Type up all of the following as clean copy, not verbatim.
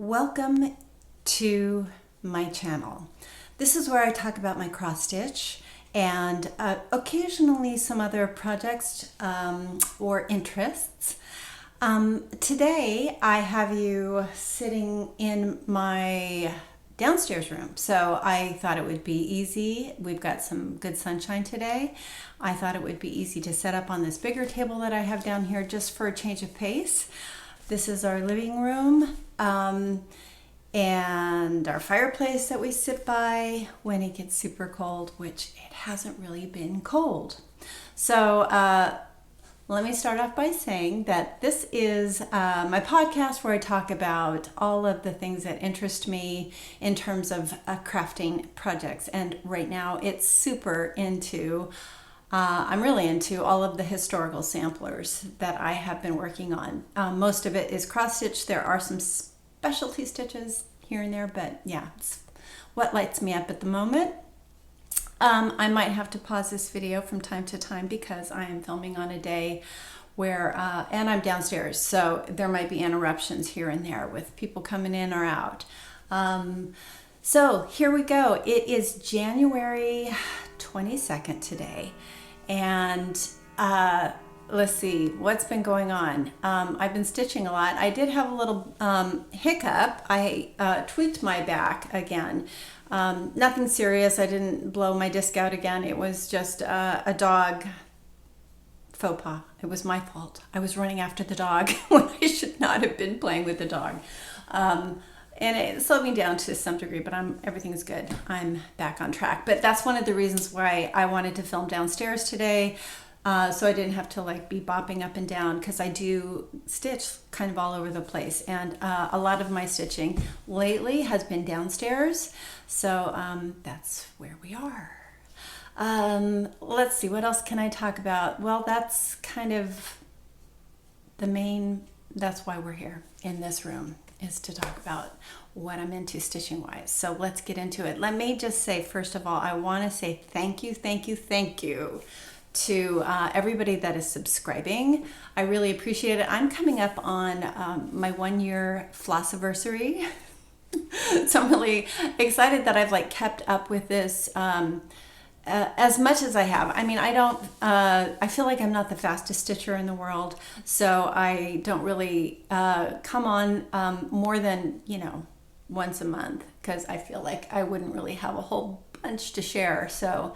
Welcome to my channel. This is where I talk about my cross stitch and occasionally some other projects or interests. Today I have you sitting in my downstairs room, so I thought it would be easy. We've got some good sunshine today. I thought it would be easy to set up on this bigger table that I have down here just for a change of pace. This is our living room and our fireplace that we sit by when it gets super cold, which it hasn't really been cold. So let me start off by saying that this is my podcast where I talk about all of the things that interest me in terms of crafting projects. And right now it's super into I'm really into all of the historical samplers that I have been working on. Most of it is cross stitch. There are some specialty stitches here and there, but yeah, it's what lights me up at the moment. I might have to pause this video from time to time because I am filming on a day where, and I'm downstairs, so there might be interruptions here and there with people coming in or out. So here we go. It is January 22nd today. And let's see what's been going on. I've been stitching a lot. I did have a little hiccup. I tweaked my back again. Nothing serious. I didn't blow my disc out again. It was just a dog faux pas. It was my fault. I was running after the dog when I should not have been playing with the dog. And it slowed me down to some degree, but everything's good. I'm back on track. But that's one of the reasons why I wanted to film downstairs today, so I didn't have to like be bopping up and down, because I do stitch kind of all over the place. And a lot of my stitching lately has been downstairs. So that's where we are. Let's see, what else can I talk about? Well, that's kind of the main, that's why we're here in this room, is to talk about what I'm into stitching wise. So let's get into it. Let me just say, first of all, I want to say thank you to everybody that is subscribing. I really appreciate it. I'm coming up on my 1 year Flossiversary. So I'm really excited that I've like kept up with this as much as I have. I mean, I feel like I'm not the fastest stitcher in the world, so I don't really come on more than, once a month, because I feel like I wouldn't really have a whole bunch to share. So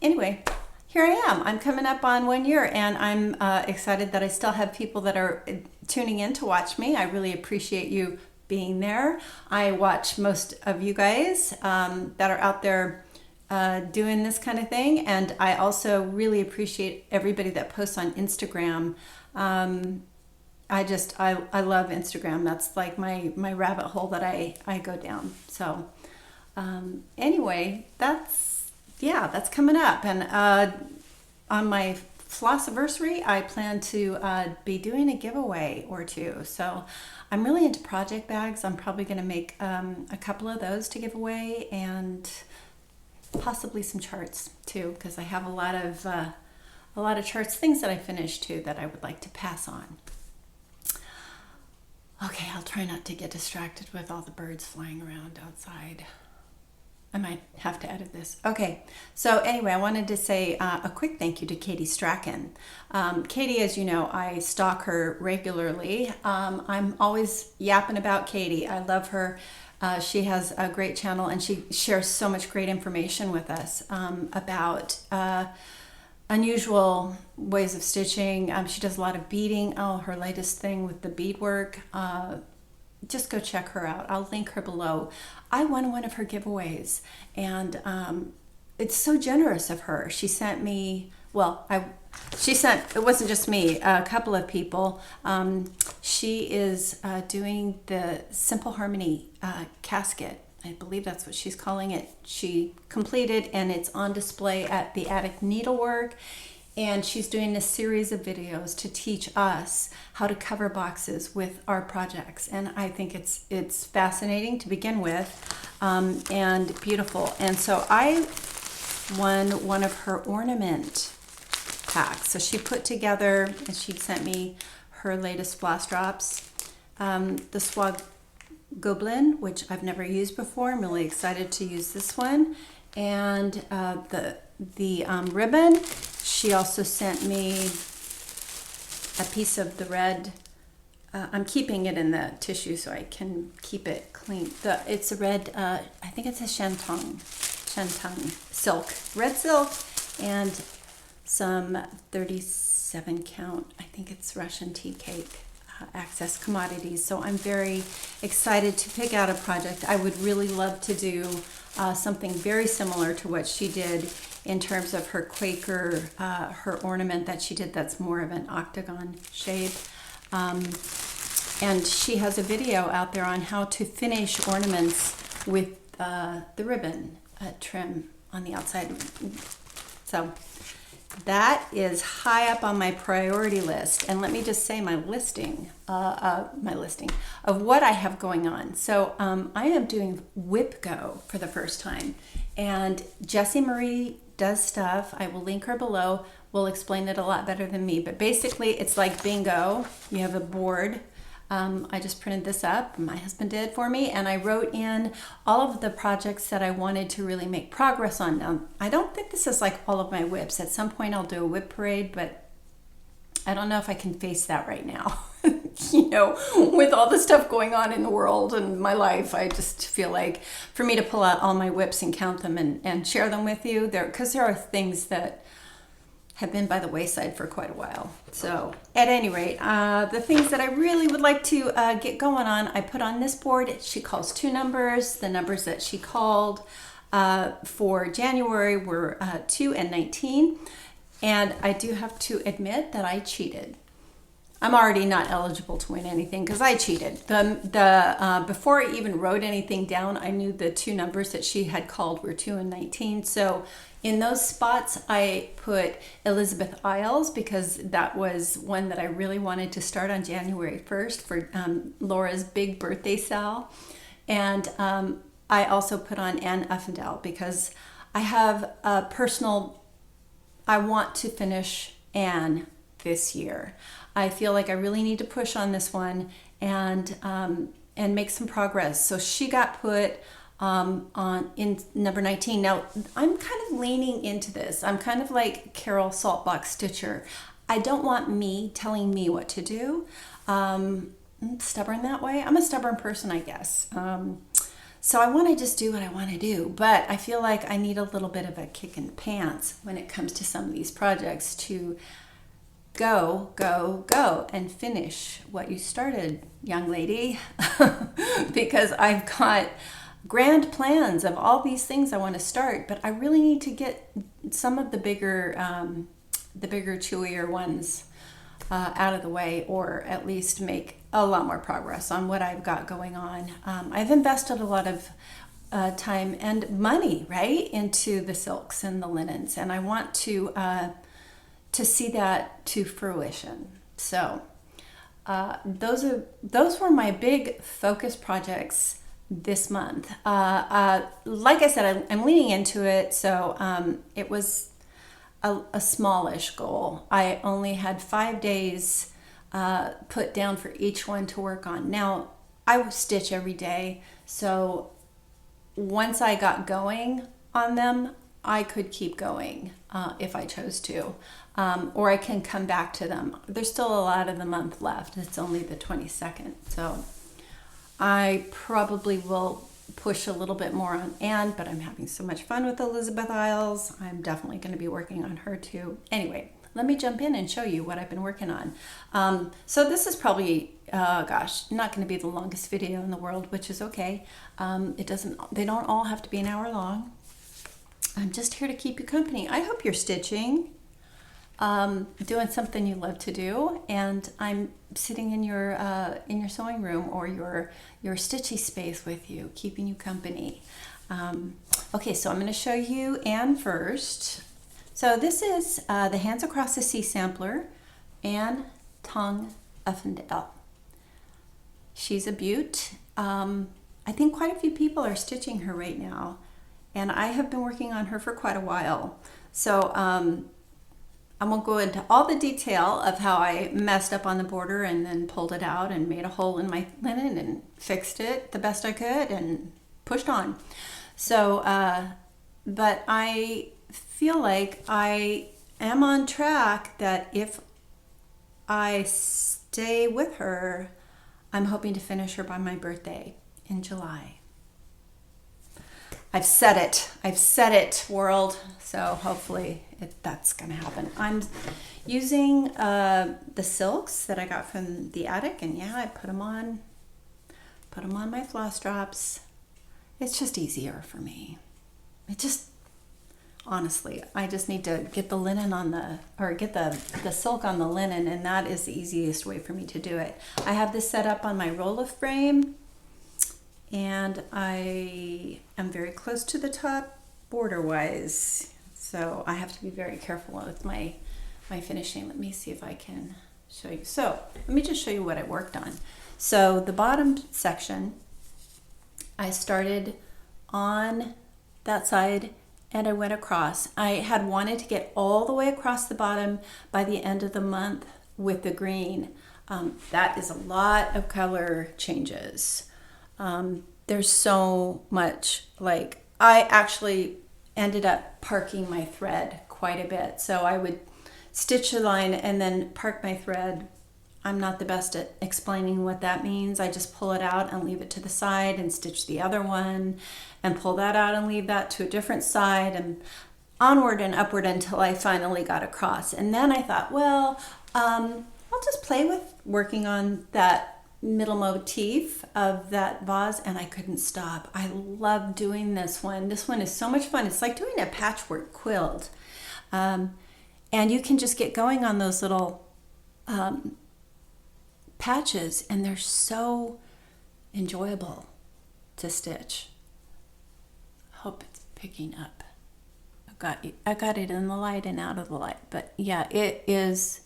anyway, here I am. I'm coming up on 1 year, and I'm excited that I still have people that are tuning in to watch me. I really appreciate you being there. I watch most of you guys that are out there doing this kind of thing, and I also really appreciate everybody that posts on Instagram. I love Instagram. That's like my rabbit hole that I go down. So anyway, that's coming up. And on my Flossiversary, I plan to be doing a giveaway or two. So I'm really into project bags. I'm probably going to make a couple of those to give away, and possibly some charts too, because I have a lot of charts, things that I finished too, that I would like to pass on. Okay, I'll try not to get distracted with all the birds flying around outside. I might have to edit this. Okay, so anyway, I wanted to say a quick thank you to Katie Strachan. Katie, as you know, I stalk her regularly. I'm always yapping about Katie. I love her. She has a great channel, and she shares so much great information with us about unusual ways of stitching. She does a lot of beading. Oh, her latest thing with the beadwork. Just go check her out. I'll link her below. I won one of her giveaways, and it's so generous of her. She sent me, it wasn't just me, a couple of people. She is doing the Simple Harmony casket. I believe that's what she's calling it. She completed, and it's on display at the Attic Needlework. And she's doing a series of videos to teach us how to cover boxes with our projects. And I think it's fascinating to begin with, and beautiful. And so I won one of her ornament packs. So she put together, and she sent me her latest floss drops. the Swag Goblin, which I've never used before. I'm really excited to use this one. And the ribbon, she also sent me a piece of the red. I'm keeping it in the tissue so I can keep it clean. It's a red, I think it's a shantung silk, red silk, and some 37 count, I think it's Russian tea cake access commodities. So I'm very excited to pick out a project. I would really love to do something very similar to what she did in terms of her Quaker, her ornament that she did that's more of an octagon shape. And she has a video out there on how to finish ornaments with the ribbon trim on the outside. So that is high up on my priority list. And let me just say my listing of what I have going on. So I am doing WIPGO for the first time. And Jessie Marie does stuff. I will link her below. Will explain it a lot better than me. But basically it's like bingo. You have a board. I just printed this up, my husband did for me, and I wrote in all of the projects that I wanted to really make progress on. Now, I don't think this is like all of my whips. At some point I'll do a whip parade, but I don't know if I can face that right now. You know, with all the stuff going on in the world and my life, I just feel like for me to pull out all my whips and count them and share them with you, because there are things that have been by the wayside for quite a while. So at any rate, the things that I really would like to get going on, I put on this board. She calls 2 numbers. The numbers that she called for January were 2 and 19. And I do have to admit that I cheated. I'm already not eligible to win anything because I cheated. Before I even wrote anything down, I knew the 2 numbers that she had called were 2 and 19. So in those spots, I put Elizabeth Iles because that was one that I really wanted to start on January 1st for Laura's big birthday sale. And I also put on Anne Uffendale because I have a personal, I want to finish Anne this year. I feel like I really need to push on this one and make some progress. So she got put in number 19. Now I'm kind of leaning into this. I'm kind of like Carol Saltbox Stitcher. I don't want me telling me what to do. I'm stubborn that way. I'm a stubborn person, I guess. So I want to just do what I want to do, but I feel like I need a little bit of a kick in the pants when it comes to some of these projects to go and finish what you started, young lady, because I've got grand plans of all these things I want to start, but I really need to get some of the bigger, chewier ones out of the way, or at least make a lot more progress on what I've got going on. I've invested a lot of time and money, right, into the silks and the linens, and I want to see that to fruition. So those were my big focus projects this month. Like I said, I'm leaning into it, so it was a smallish goal. I only had 5 days put down for each one to work on. Now, I stitch every day, so once I got going on them, I could keep going if I chose to, or I can come back to them. There's still a lot of the month left. It's only the 22nd, so I probably will push a little bit more on Anne, but I'm having so much fun with Elizabeth Iles. I'm definitely going to be working on her too. Anyway, let me jump in and show you what I've been working on. So this is probably, not going to be the longest video in the world, which is okay. They don't all have to be an hour long. I'm just here to keep you company. I hope you're stitching, doing something you love to do, and I'm sitting in your sewing room or your stitchy space with you, keeping you company. Okay, so I'm going to show you Anne first. So this is the Hands Across the Sea sampler, Anne Tongue Uffendale. She's a beaut. I think quite a few people are stitching her right now, and I have been working on her for quite a while. So I won't go into all the detail of how I messed up on the border and then pulled it out and made a hole in my linen and fixed it the best I could and pushed on. So, but I feel like I am on track that if I stay with her, I'm hoping to finish her by my birthday in July. I've said it, world. So hopefully that's going to happen. I'm using the silks that I got from the attic, and yeah, I put them on my floss drops. It's just easier for me. Honestly, I just need to get the linen on get the silk on the linen, and that is the easiest way for me to do it. I have this set up on my roller frame, and I am very close to the top border wise, so I have to be very careful with my finishing. Let me see if I can show you. So let me just show you what I worked on. So the bottom section, I started on that side and I went across. I had wanted to get all the way across the bottom by the end of the month with the green. That is a lot of color changes. There's so much, like, I actually ended up parking my thread quite a bit. So I would stitch a line and then park my thread. I'm not the best at explaining what that means. I just pull it out and leave it to the side and stitch the other one and pull that out and leave that to a different side and onward and upward until I finally got across. And then I thought, well, I'll just play with working on that middle motif of that vase, and I couldn't stop. I love doing this one. This one is so much fun. It's like doing a patchwork quilt. And you can just get going on those little patches, and they're so enjoyable to stitch. Hope it's picking up. I got it in the light and out of the light, but yeah, it's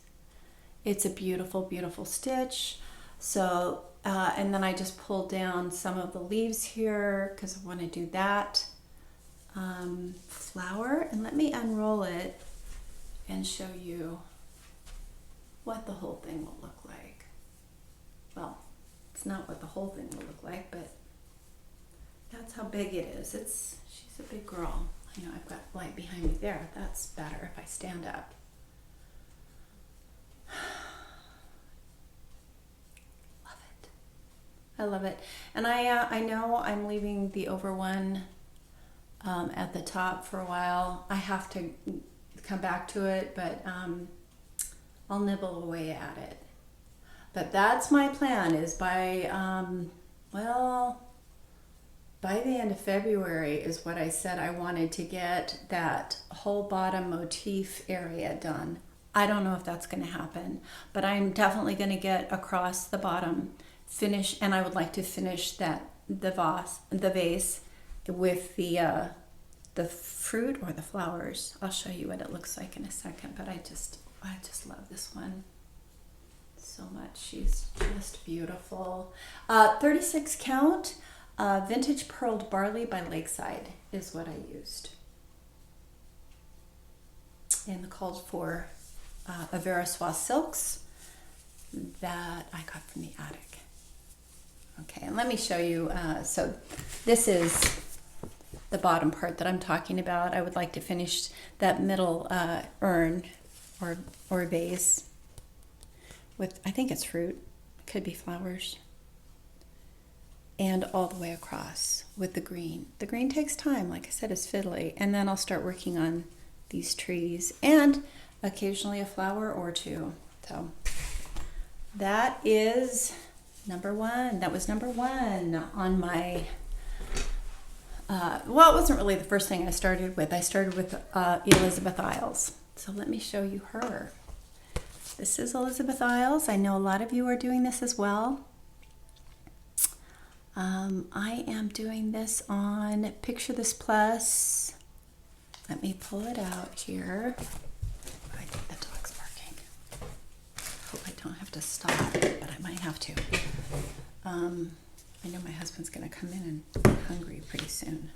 a beautiful, beautiful stitch. So and then I just pulled down some of the leaves here because I want to do that flower, and let me unroll it and show you what the whole thing will look like. Well, it's not what the whole thing will look like, but that's how big it is. She's a big girl. You know, I've got light behind me there. That's better if I stand up. Love it. I love it. And I know I'm leaving the over one at the top for a while. I have to come back to it, but I'll nibble away at it. But that's my plan, is by the end of February is what I said I wanted to get that whole bottom motif area done. I don't know if that's going to happen, but I'm definitely going to get across the bottom finish, and I would like to finish the vase with the fruit or the flowers. I'll show you what it looks like in a second, but I just love this one so much. She's just beautiful. 36 count. Vintage Pearled Barley by Lakeside is what I used. And the called for Avera Swath silks that I got from the attic. Okay, and let me show you. So this is the bottom part that I'm talking about. I would like to finish that middle urn or vase with, I think it's fruit, could be flowers, and all the way across with the green. The green takes time, like I said, it's fiddly, and then I'll start working on these trees and occasionally a flower or two. So that is number one. That was number one on my well, it wasn't really the first thing I started with. I started with Elizabeth Iles. So let me show you her. This is Elizabeth Iles. I know a lot of you are doing this as well. I am doing this on Picture This Plus. Let me pull it out here. I think the dog's barking. Hope I don't have to stop, but I might have to. I know my husband's going to come in and be hungry pretty soon.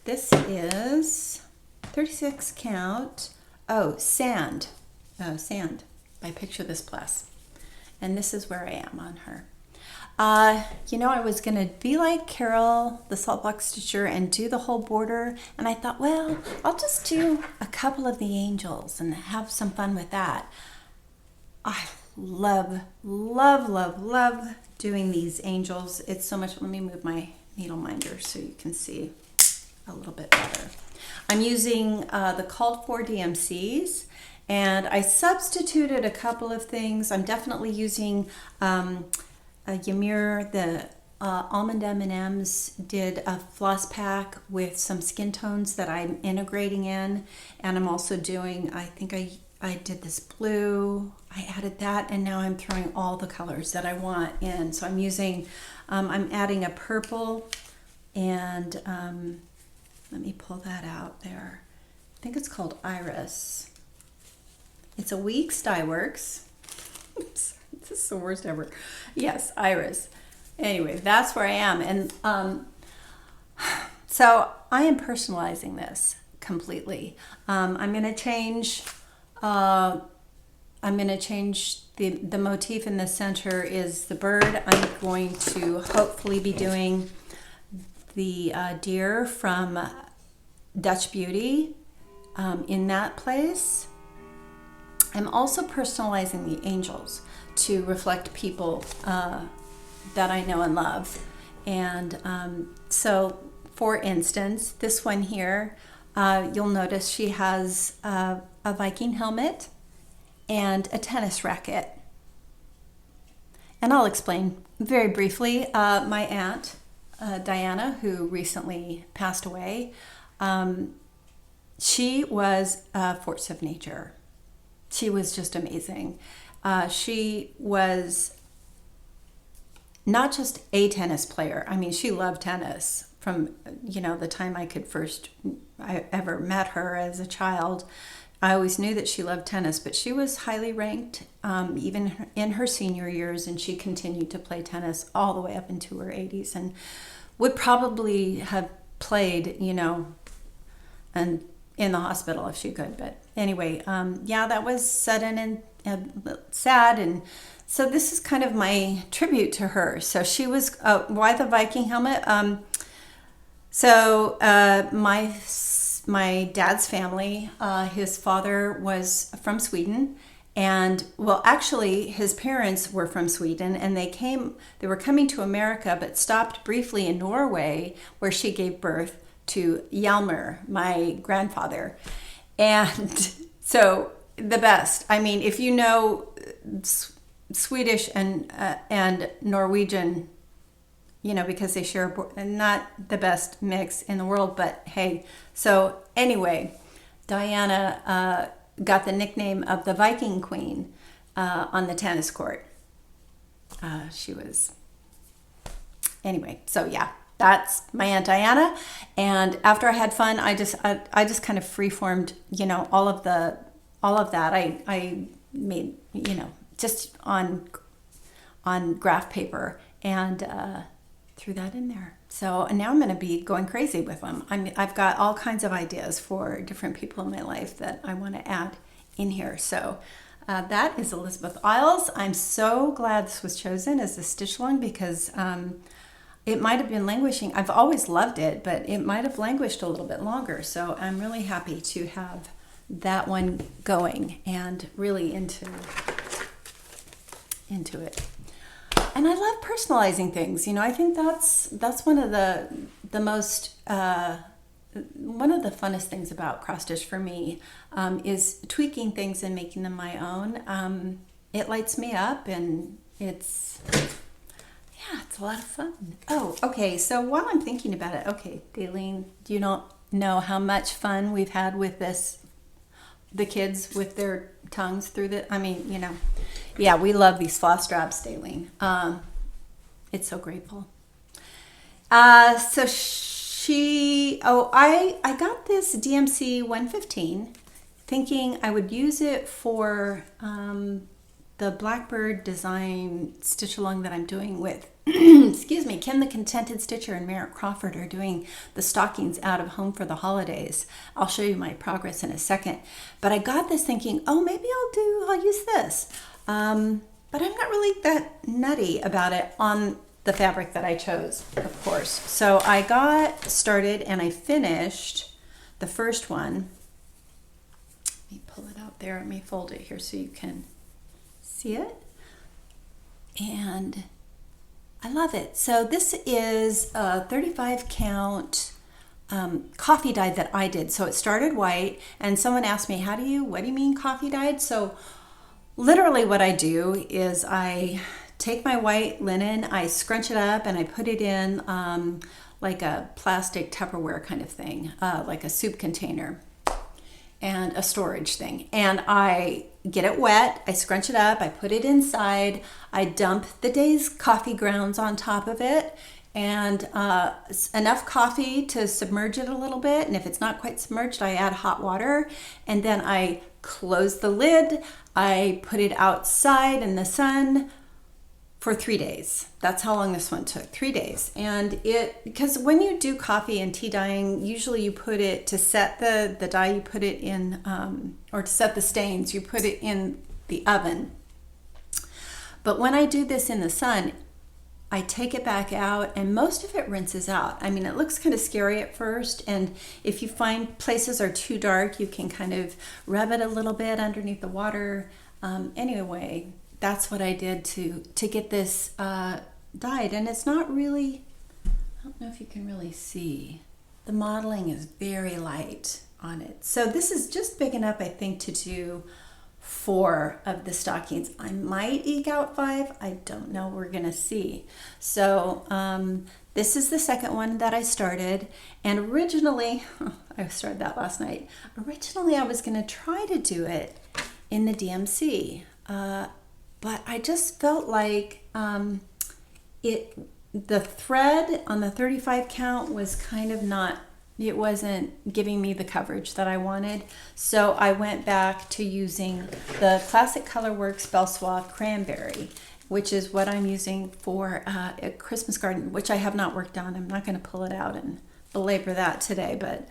This is 36 count. Oh, Sand. sand by Picture This Plus. And this is where I am on her. You know, I was going to be like Carol, the Salt Block Stitcher, and do the whole border. And I thought, well, I'll just do a couple of the angels and have some fun with that. I love, love, love, love doing these angels. It's so much. Let me move my needle minder so you can see a little bit better. I'm using the Called For DMCs, and I substituted a couple of things. I'm definitely using Ymir, the Almond MNMs did a floss pack with some skin tones that I'm integrating in, and I'm also doing, I think I did this blue, I added that, and now I'm throwing all the colors that I want in. So I'm using, I'm adding a purple, and let me pull that out there. I think it's called Iris. It's a Weeks Dye Works. Oops. This is the worst ever. Yes, Iris. Anyway, that's where I am. And so I am personalizing this completely. I'm going to change the motif in the center is the bird. I'm going to hopefully be doing the deer from Dutch Beauty in that place. I'm also personalizing the angels to reflect people that I know and love. And so, for instance, this one here, you'll notice she has a Viking helmet and a tennis racket. And I'll explain very briefly. My aunt, Diana, who recently passed away, she was a force of nature. She was just amazing. She was not just a tennis player. I mean, she loved tennis from, you know, the time I ever met her as a child. I always knew that she loved tennis, but she was highly ranked even in her senior years, and she continued to play tennis all the way up into her 80s and would probably have played, you know, and in the hospital if she could. But anyway, yeah, that was sudden and sad, and so this is kind of my tribute to her. So she was why the Viking helmet? My dad's family, his father was from Sweden, and well, actually his parents were from Sweden, and they were coming to America, but stopped briefly in Norway, where she gave birth to Hjalmar, my grandfather. And so the best. I mean, if you know Swedish and Norwegian, you know, because they share not the best mix in the world, but hey. So anyway, Diana got the nickname of the Viking Queen on the tennis court. She was, anyway, so yeah. That's my Aunt Diana, and after I had fun, I just kind of freeformed, you know, all of that. I made, you know, just on graph paper and threw that in there. So now I'm going to be going crazy with them. I've got all kinds of ideas for different people in my life that I want to add in here. So that is Elizabeth Iles. I'm so glad this was chosen as a stitch along because it might have been languishing. I've always loved it, but it might have languished a little bit longer. So I'm really happy to have that one going and really into it. And I love personalizing things. You know, I think that's one of the most one of the funnest things about cross stitch for me is tweaking things and making them my own. It lights me up, and it's a lot of fun. Oh, okay. So while I'm thinking about it, okay, Daleen, do you not know how much fun we've had with this? The kids with their tongues through the, I mean, you know, yeah, we love these floss straps, Daleen. It's so grateful. So I got this DMC 115 thinking I would use it for the Blackbird design stitch along that I'm doing with, excuse me, Kim the Contented Stitcher and Merritt Crawford are doing the stockings out of home for the holidays. I'll show you my progress in a second. But I got this thinking, oh, maybe I'll use this. But I'm not really that nutty about it on the fabric that I chose, of course. So I got started and I finished the first one. Let me pull it out there. Let me fold it here so you can see it. And I love it. So this is a 35 count coffee dyed that I did. So it started white, and someone asked me, what do you mean coffee dyed? So literally what I do is I take my white linen, I scrunch it up, and I put it in like a plastic Tupperware kind of thing, like a soup container and a storage thing. And I get it wet, I scrunch it up, I put it inside, I dump the day's coffee grounds on top of it, and enough coffee to submerge it a little bit. And if it's not quite submerged, I add hot water, and then I close the lid. I put it outside in the sun for 3 days. That's how long this one took, 3 days. And because when you do coffee and tea dyeing, usually you put it, to set the dye, you put it in, or to set the stains, you put it in the oven. But when I do this in the sun, I take it back out and most of it rinses out. I mean, it looks kind of scary at first, and if you find places are too dark, you can kind of rub it a little bit underneath the water. Anyway, that's what I did to get this dyed, and it's not really, I don't know if you can really see. The modeling is very light on it. So this is just big enough, I think, to do 4 of the stockings. I might eke out 5. I don't know. We're gonna see. So this is the second one that I started, and originally, I started that last night. Originally, I was gonna try to do it in the DMC, but I just felt like the thread on the 35 count was kind of not, it wasn't giving me the coverage that I wanted. So I went back to using the Classic Colorworks Bell Swathe Cranberry, which is what I'm using for a Christmas garden, which I have not worked on. I'm not going to pull it out and belabor that today. But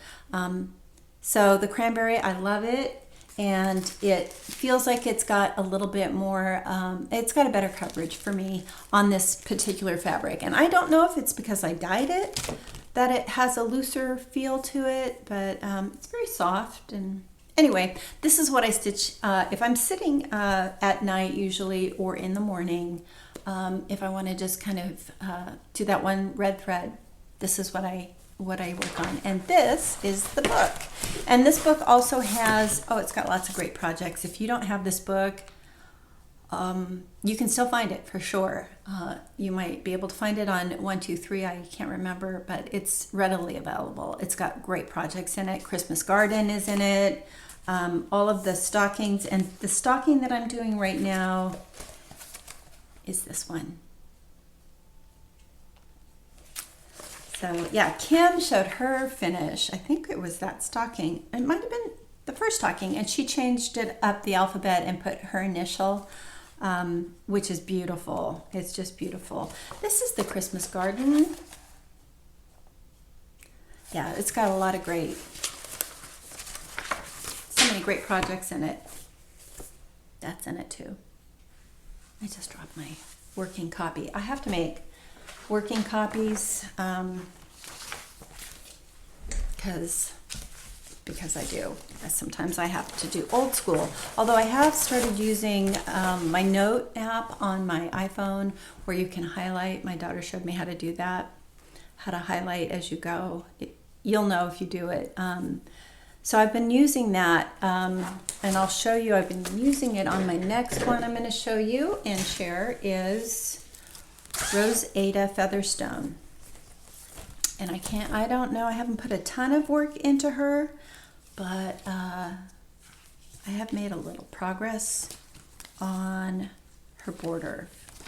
so the cranberry, I love it. And it feels like it's got a little bit more, it's got a better coverage for me on this particular fabric. And I don't know if it's because I dyed it that it has a looser feel to it, but it's very soft. And anyway, this is what I stitch if I'm sitting at night usually, or in the morning. If I want to just kind of do that one red thread, this is what I work on. And this is the book. And this book also has, it's got lots of great projects. If you don't have this book, you can still find it for sure. You might be able to find it on 123, I can't remember, but it's readily available. It's got great projects in it. Christmas Garden is in it. All of the stockings, and the stocking that I'm doing right now is this one. So yeah, Kim showed her finish. I think it was that stocking. It might have been the first stocking, and she changed it up the alphabet and put her initial, which is beautiful. It's just beautiful. This is the Christmas Garden. Yeah, it's got a lot of so many great projects in it. That's in it too. I just dropped my working copy. I have to make working copies because I do. Sometimes I have to do old school. Although I have started using my note app on my iPhone where you can highlight. My daughter showed me how to do that, how to highlight as you go. You'll know if you do it. So I've been using that, and I'll show you. I've been using it on my next one I'm going to show you and share is Rose Ada Featherstone. And I don't know, I haven't put a ton of work into her, but I have made a little progress on her border.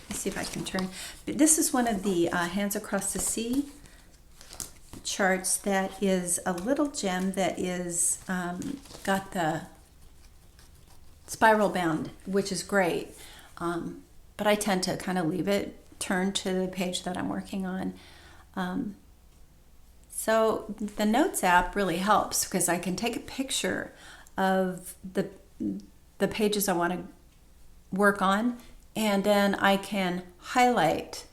Let's see if I can turn. This is one of the Hands Across the Sea charts that is a little gem that is got the spiral bound, which is great. but I tend to kind of leave it turned to the page that I'm working on. So the Notes app really helps because I can take a picture of the pages I want to work on, and then I can highlight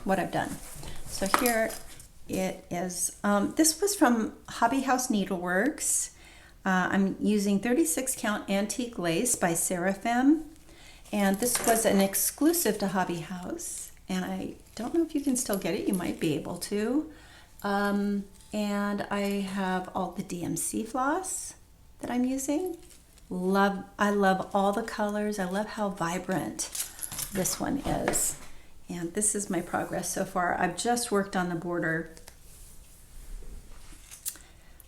what I've done. So here it is. This was from Hobby House Needleworks. I'm using 36 count antique lace by Seraphim, and this was an exclusive to Hobby House, and I don't know if you can still get it. You might be able to. And I have all the DMC floss that I'm using. I love all the colors. I love how vibrant this one is. And this is my progress so far. I've just worked on the border,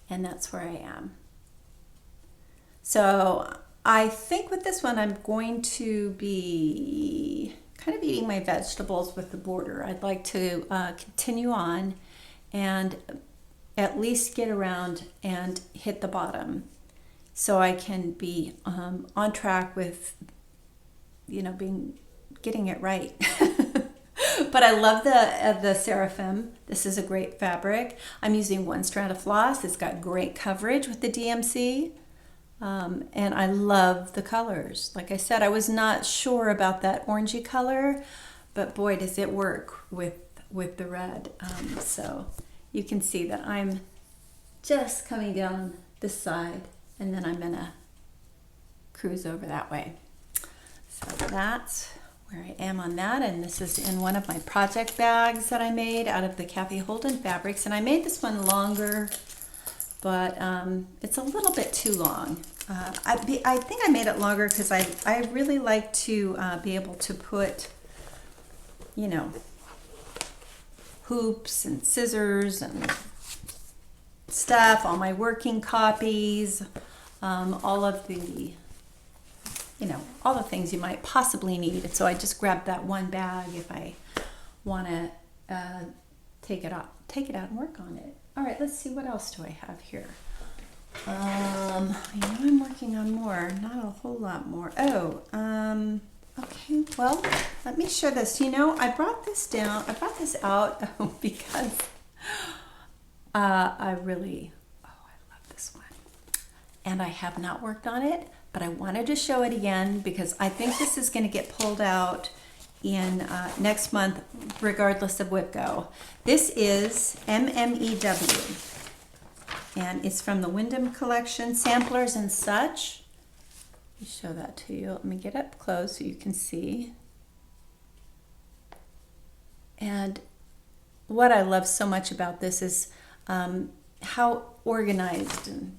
and that's where I am. So I think with this one, I'm going to be kind of eating my vegetables with the border. I'd like to continue on and at least get around and hit the bottom, so I can be on track with, getting it right. But I love the Seraphim. This is a great fabric. I'm using one strand of floss. It's got great coverage with the DMC. And I love the colors. Like I said, I was not sure about that orangey color, but boy, does it work with the red. So you can see that I'm just coming down this side, and then I'm gonna cruise over that way. So that's where I am on that, and this is in one of my project bags that I made out of the Kathy Holden fabrics, and I made this one longer, but it's a little bit too long. I think I made it longer because I really like to be able to put, hoops and scissors and stuff, all my working copies, all of the, all the things you might possibly need. So I just grabbed that one bag if I want to take it out and work on it. All right, let's see, what else do I have here? I know I'm working on more, not a whole lot more. Okay, well, let me show this. I brought this out because I love this one. And I have not worked on it, but I wanted to show it again because I think this is going to get pulled out in next month, regardless of WIPGO. This is MMew. And it's from the Wyndham collection, Samplers and Such. Let me show that to you. Let me get up close so you can see. And what I love so much about this is how organized and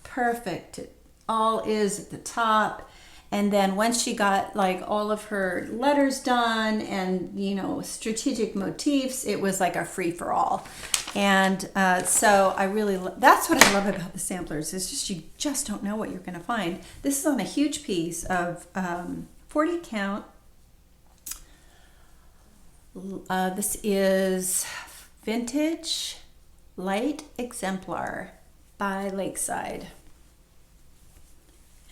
perfect it all is at the top. And then once she got like all of her letters done and, strategic motifs, it was like a free-for-all. And so that's what I love about the samplers. It's just, you just don't know what you're going to find. This is on a huge piece of 40 count. This is Vintage Light Exemplar by Lakeside.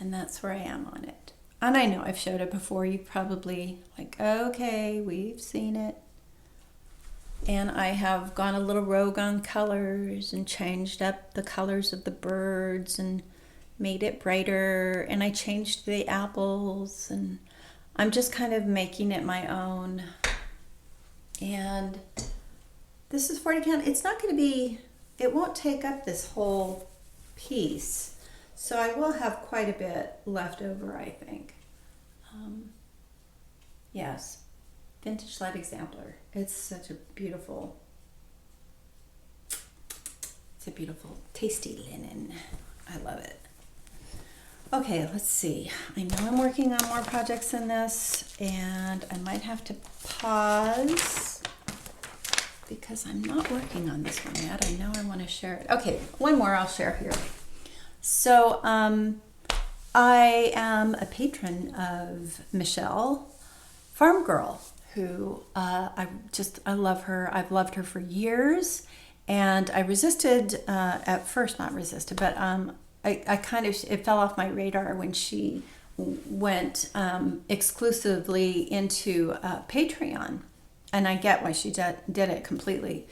And that's where I am on it. And I know I've showed it before. You probably like, okay, we've seen it. And I have gone a little rogue on colors and changed up the colors of the birds and made it brighter. And I changed the apples, and I'm just kind of making it my own. And this is 40 count. It's not going to be, it won't take up this whole piece. So I will have quite a bit left over, I think. Yes, Vintage Light Exemplar. It's such a beautiful, tasty linen. I love it. Okay, let's see. I know I'm working on more projects in this, and I might have to pause because I'm not working on this one yet. I know I want to share it. Okay, one more I'll share here. So I am a patron of Michelle, Farm Girl, who I love her. I've loved her for years, and I resisted at first, not resisted, but I kind of, it fell off my radar when she went exclusively into Patreon, and I get why she did it completely.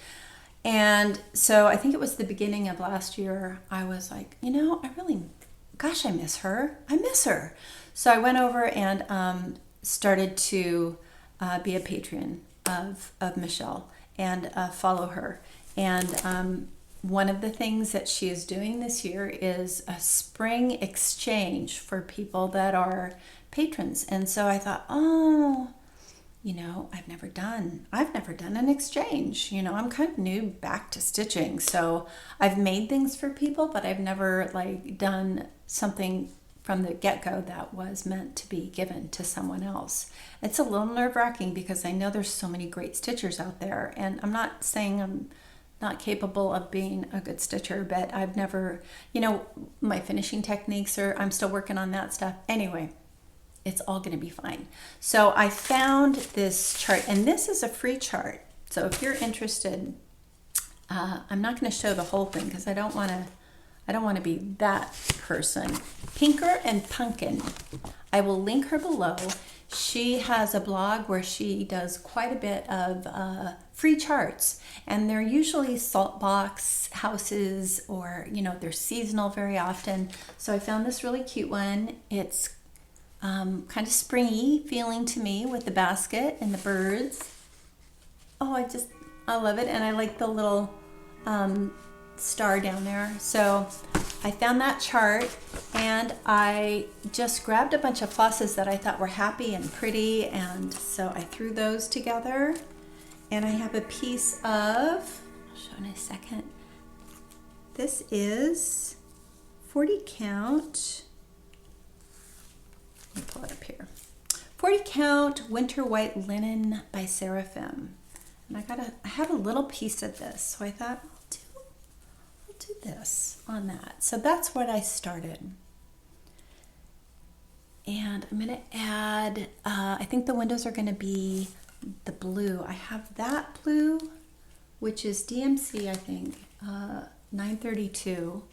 And so I think it was the beginning of last year, I was like, you know, gosh, I miss her. I miss her. So I went over and started to be a patron of Michelle and follow her. And one of the things that she is doing this year is a spring exchange for people that are patrons. And so I thought, oh, you know, I've never done an exchange. You know, I'm kind of new back to stitching. So I've made things for people, but I've never like done something from the get-go that was meant to be given to someone else. It's a little nerve-wracking because I know there's so many great stitchers out there, and I'm not saying I'm not capable of being a good stitcher, but I've never, you know, my finishing techniques I'm still working on that stuff. Anyway, it's all going to be fine. So I found this chart, and this is a free chart. So if you're interested, I'm not going to show the whole thing because I don't want to be that person. Pinker and Punkin. I will link her below. She has a blog where she does quite a bit of free charts, and they're usually salt box houses, or you know, they're seasonal very often. So I found this really cute one. It's kind of springy feeling to me with the basket and the birds. Oh, I love it, and I like the little star down there. So I found that chart, and I just grabbed a bunch of flosses that I thought were happy and pretty, and so I threw those together. And I have a piece of, I'll show in a second. This is 40 count. Let me pull it up here. 40 count winter white linen by Seraphim. And I have a little piece of this, so I thought I'll do this on that. So that's what I started. And I'm going to add, I think the windows are going to be the blue. I have that blue, which is DMC, I think, 932,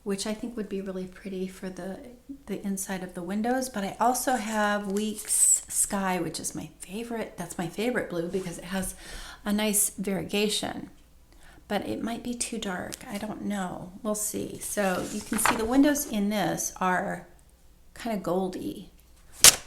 which I think would be really pretty for the inside of the windows. But I also have Weeks Sky, which is my favorite. That's my favorite blue because it has a nice variegation. But it might be too dark. I don't know. We'll see. So you can see the windows in this are kind of goldy,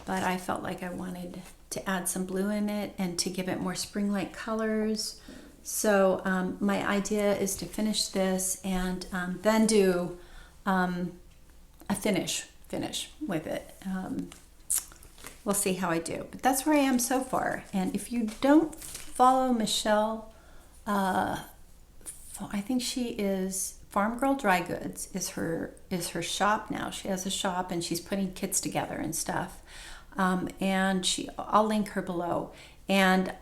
but I felt like I wanted to add some blue in it and to give it more spring-like colors. So my idea is to finish this and then do a finish with it. We'll see how I do, but that's where I am so far. And if you don't follow Michelle, I think she is Farm Girl Dry Goods is her shop now. She has a shop and she's putting kits together and stuff. And I'll link her below. And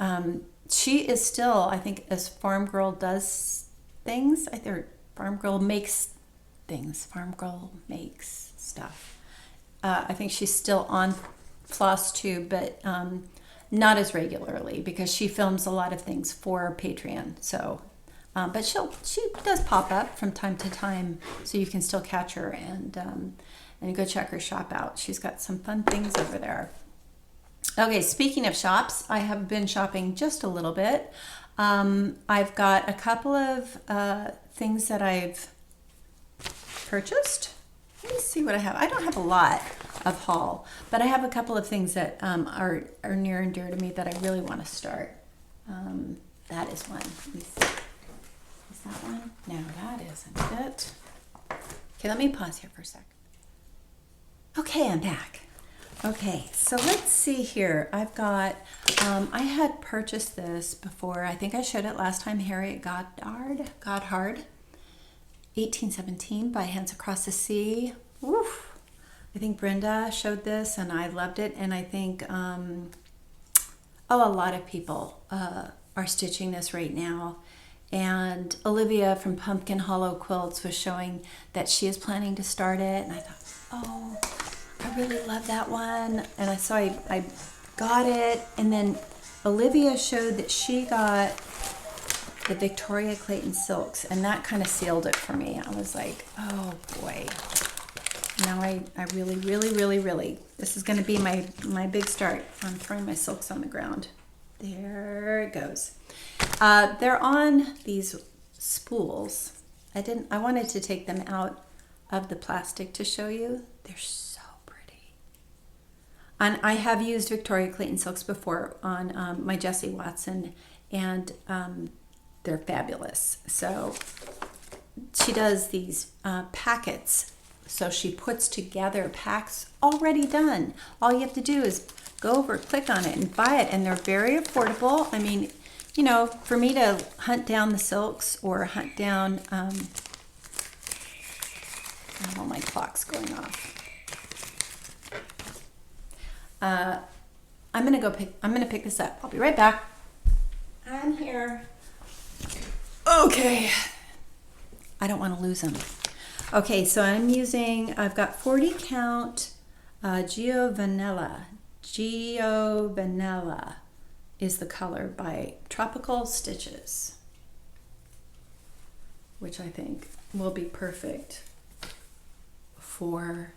she is still, I think, as Farm Girl does things, Farm Girl makes things. Farm Girl makes stuff. I think she's still on Flosstube, but not as regularly because she films a lot of things for Patreon. So, but she does pop up from time to time, so you can still catch her and go check her shop out. She's got some fun things over there. Okay, speaking of shops, I have been shopping just a little bit. I've got a couple of things that I've purchased. Let me see what I have. I don't have a lot of haul, but I have a couple of things that are near and dear to me that I really want to start. That is one. Let me see. Is that one? No, that isn't it. Okay, let me pause here for a sec. Okay, I'm back. Okay, so let's see here. I've got, I had purchased this before. I think I showed it last time. Harriet Goddard, 1817 by Hands Across the Sea. Woof. I think Brenda showed this and I loved it. And I think, a lot of people are stitching this right now. And Olivia from Pumpkin Hollow Quilts was showing that she is planning to start it. And I thought, oh, I really love that one. And so I got it. And then Olivia showed that she got the Victoria Clayton silks. And that kind of sealed it for me. I was like, oh boy. Now I really, this is going to be my big start. I'm throwing my silks on the ground. There it goes. They're on these spools. I wanted to take them out of the plastic to show you. They're so pretty. And I have used Victoria Clayton silks before on my Jessie Watson, and they're fabulous. So she does these packets. So she puts together packs already done. All you have to do is go over, click on it, and buy it. And they're very affordable. I mean, you know, for me to hunt down the silks or hunt down, oh, my clock's going off. I'm gonna pick this up. I'll be right back. I'm here. Okay. I don't want to lose them. Okay, so I've got 40 count Giovanella. Giovanella is the color by Tropical Stitches, which I think will be perfect for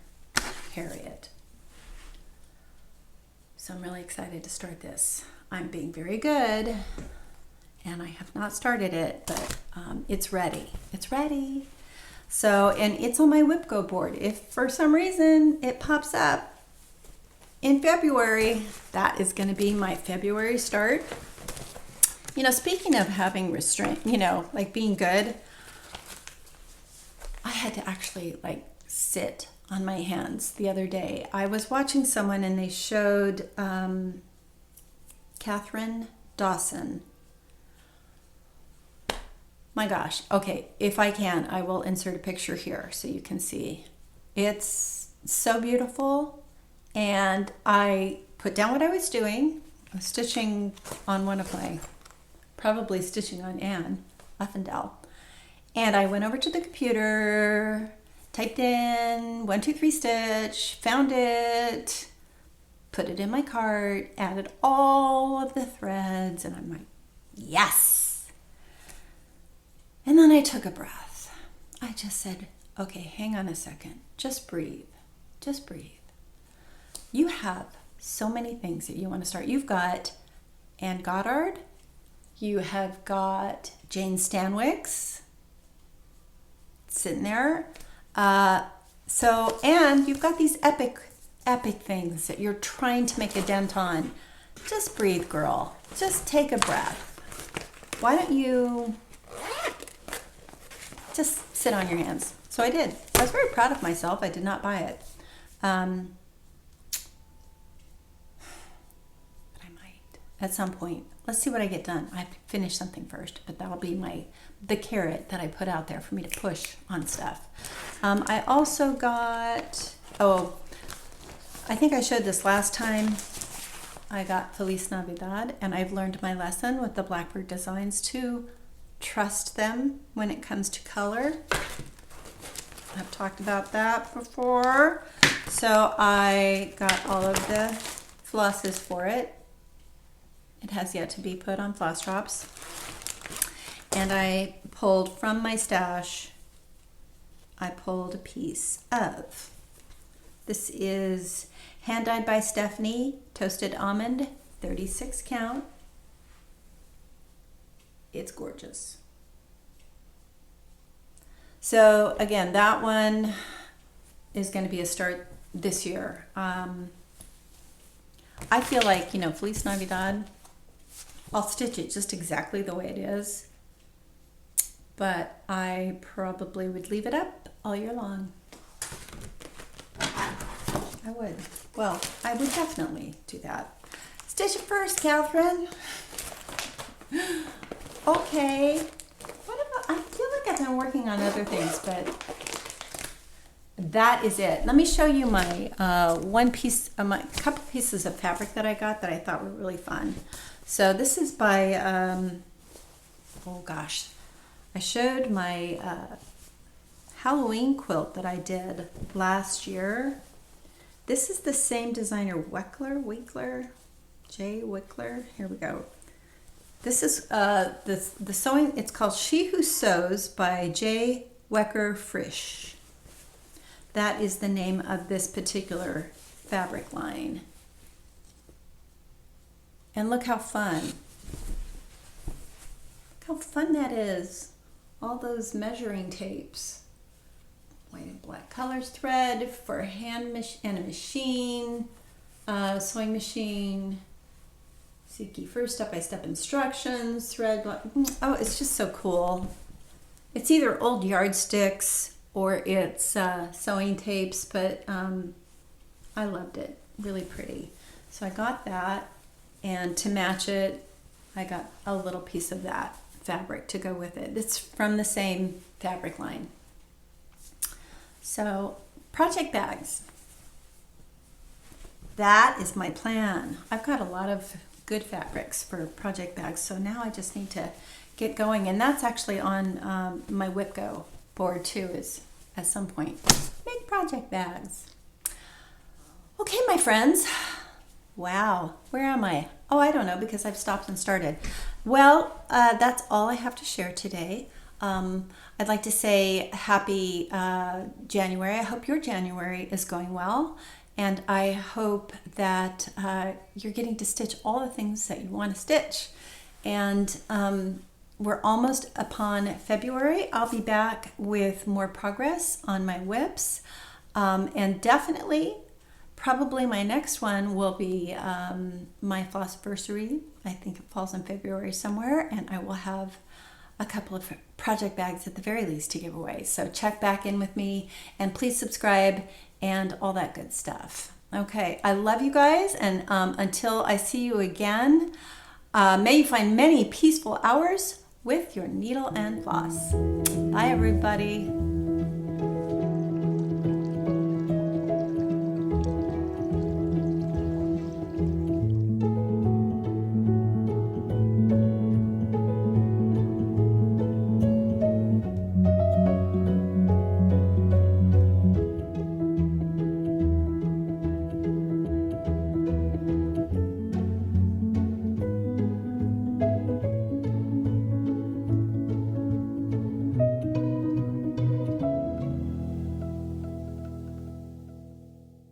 Harriet. So I'm really excited to start this. I'm being very good, and I have not started it, but it's ready. It's ready. So, and it's on my WIPGO board. If for some reason it pops up in February, that is going to be my February start. You know, speaking of having restraint, you know, like being good, I had to actually like sit on my hands the other day. I was watching someone and they showed Catherine Dawson. My gosh. Okay, if I can, I will insert a picture here so you can see. It's so beautiful. And I put down what I was doing. I was stitching on probably stitching on Anne Uffendell. And I went over to the computer, typed in 1, 2, 3 stitch, found it, put it in my cart, added all of the threads, and I'm like, yes. And then I took a breath. I just said, okay, hang on a second. Just breathe. Just breathe. You have so many things that you want to start. You've got Anne Goddard. You have got Jane Stanwix sitting there. And you've got these epic things that you're trying to make a dent on. Just breathe, girl. Just take a breath. Why don't you just sit on your hands? So I did. I was very proud of myself. I did not buy it. But I might at some point. Let's see what I get done. I have to finish something first, but that'll be the carrot that I put out there for me to push on stuff. I also got, I think I showed this last time. I got Feliz Navidad, and I've learned my lesson with the Blackbird Designs to trust them when it comes to color. I've talked about that before. So I got all of the flosses for it. It has yet to be put on floss drops. And I pulled from my stash, I pulled a piece of, this is hand dyed by Stephanie, toasted almond, 36 count. It's gorgeous. So again, that one is going to be a start this year. I feel like, Feliz Navidad, I'll stitch it just exactly the way it is, but I probably would leave it up all year long. I would. Well, I would definitely do that. Stitch it first, Catherine. Okay. I feel like I've been working on other things, but that is it. Let me show you my my couple pieces of fabric that I got that I thought were really fun. So this is by, oh gosh, I showed my Halloween quilt that I did last year. This is the same designer, Jay Wickler. Here we go. This is the sewing. It's called She Who Sews by Jay Wecker Frisch. that is the name of this particular fabric line. And look how fun. Look how fun that is. All those measuring tapes. White and black colors thread for hand and a machine, sewing machine. See, first step-by-step instructions, thread. Oh, it's just so cool. It's either old yardsticks or it's sewing tapes, but I loved it. Really pretty. So I got that, and to match it, I got a little piece of that fabric to go with it. It's from the same fabric line. So, project bags. That is my plan. I've got a lot of good fabrics for project bags, so now I just need to get going, and that's actually on my WIPGO board too, is at some point make project bags. Okay, my friends. Wow, where am I? Oh, I don't know, because I've stopped and started. Well, that's all I have to share today. I'd like to say happy January. I hope your January is going well, and I hope that you're getting to stitch all the things that you want to stitch. And we're almost upon February. I'll be back with more progress on my WIPs, and definitely, probably my next one will be my Flossversary. I think it falls in February somewhere, and I will have a couple of project bags at the very least to give away. So check back in with me, and please subscribe and all that good stuff. Okay, I love you guys, and until I see you again, may you find many peaceful hours with your needle and floss. Bye, everybody.